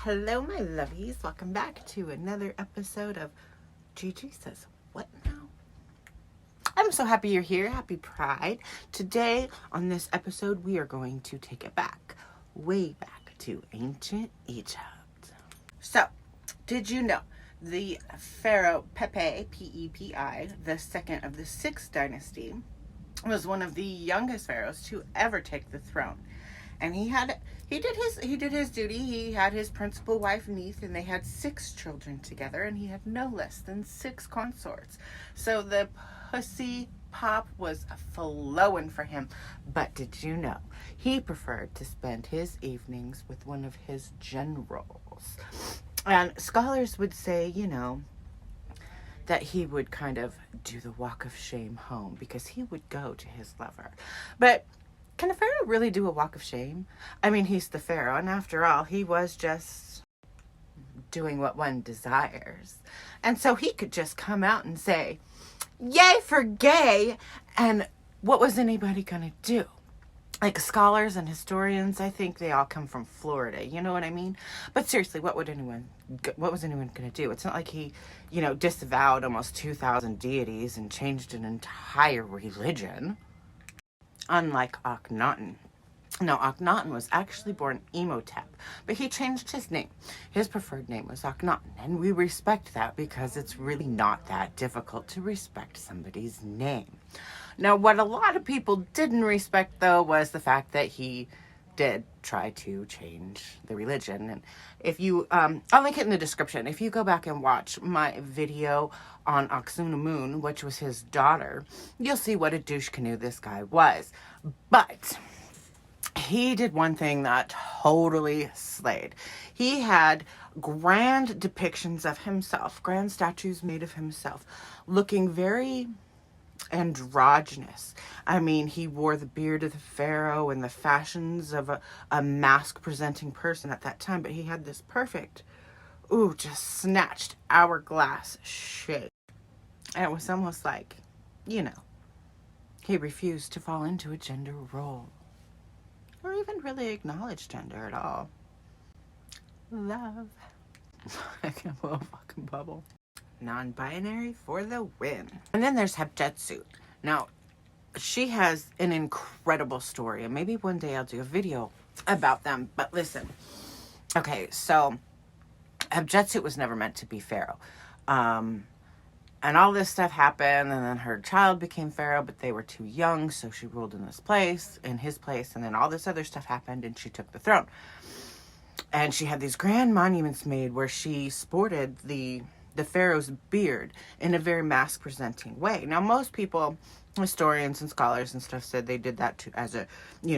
Hello, my lovies. Welcome back to another episode of Gigi Says What Now? I'm so happy you're here. Happy Pride. Today, on this episode, we are going to take it back, way back to ancient Egypt. So, did you know the Pharaoh Pepi, P-E-P-I, the second of the 6th dynasty, was one of the youngest pharaohs to ever take the throne? And he did his duty. He had his principal wife Neith, and they had 6 children together, and he had no less than 6 consorts. So the pussy pop was flowing for him. But did you know he preferred to spend his evenings with one of his generals? And scholars would say, that he would kind of do the walk of shame home because he would go to his lover. But can a pharaoh really do a walk of shame? I mean, he's the pharaoh, and after all, he was just doing what one desires. And so he could just come out and say, yay for gay, and what was anybody gonna do? Like, scholars and historians, I think they all come from Florida, you know what I mean? But seriously, what was anyone gonna do? It's not like he, disavowed almost 2,000 deities and changed an entire religion. Unlike Akhenaten. Now, Akhenaten was actually born Imhotep, but he changed his name. His preferred name was Akhenaten, and we respect that because it's really not that difficult to respect somebody's name. Now, what a lot of people didn't respect, though, was the fact that he did try to change the religion. And if you, I'll link it in the description. If you go back and watch my video on Aksunamun, which was his daughter, you'll see what a douche canoe this guy was. But he did one thing that totally slayed. He had grand depictions of himself, grand statues made of himself, looking very androgynous. I mean, he wore the beard of the pharaoh and the fashions of a mask-presenting person at that time, but he had this perfect, just snatched hourglass shape. And it was almost like, he refused to fall into a gender role. Or even really acknowledge gender at all. Love. I can't blow a fucking bubble. Non-binary for the win. And then there's Hatshepsut. Now, she has an incredible story, and maybe one day I'll do a video about them. But listen, okay, so Hatshepsut was never meant to be pharaoh. And all this stuff happened, and then her child became pharaoh, but they were too young, so she ruled in his place, and then all this other stuff happened, and she took the throne. And she had these grand monuments made where she sported the pharaoh's beard in a very mask-presenting way. Now, most people, historians and scholars and stuff, said they did that as a,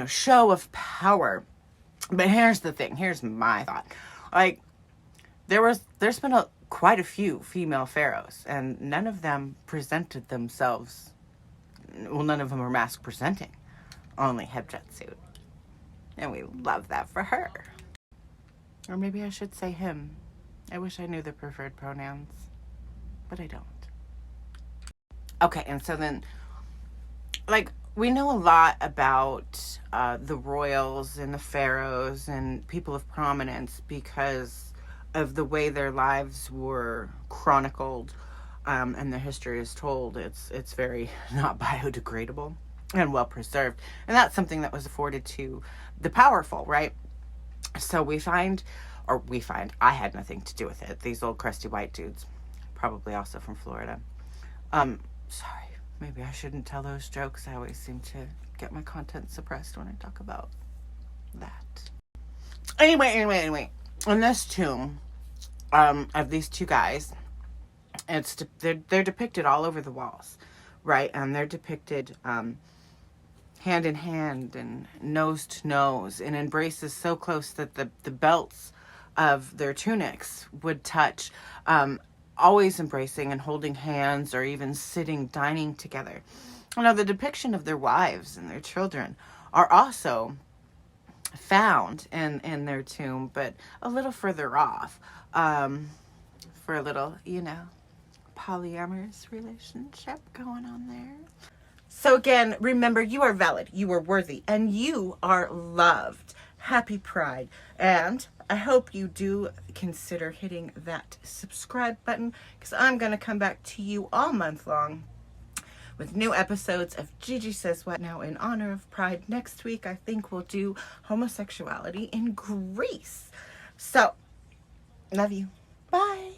show of power. But here's the thing. Here's my thought. Like, there's been quite a few female pharaohs, and none of them presented themselves. Well, none of them were mask-presenting. Only Hatshepsut. And we love that for her. Or maybe I should say him. I wish I knew the preferred pronouns, but I don't. Okay, and so then, we know a lot about the royals and the pharaohs and people of prominence because of the way their lives were chronicled, and their history is told. It's very not biodegradable and well preserved, and that's something that was afforded to the powerful, right? So I had nothing to do with it. These old crusty white dudes, probably also from Florida. Sorry, maybe I shouldn't tell those jokes. I always seem to get my content suppressed when I talk about that. Anyway, in this tomb, of these 2 guys, they're depicted all over the walls, right? And they're depicted, hand in hand and nose to nose, in embraces so close that the belts of their tunics would touch, always embracing and holding hands, or even sitting, dining together. Now, the depiction of their wives and their children are also found in their tomb, but a little further off, for a little, polyamorous relationship going on there. So again, remember, you are valid, you are worthy, and you are loved. happy Pride. And I hope you do consider hitting that subscribe button, because I'm going to come back to you all month long with new episodes of Gigi Says What. Now, in honor of Pride, next week I think we'll do homosexuality in Greece. So, love you. Bye.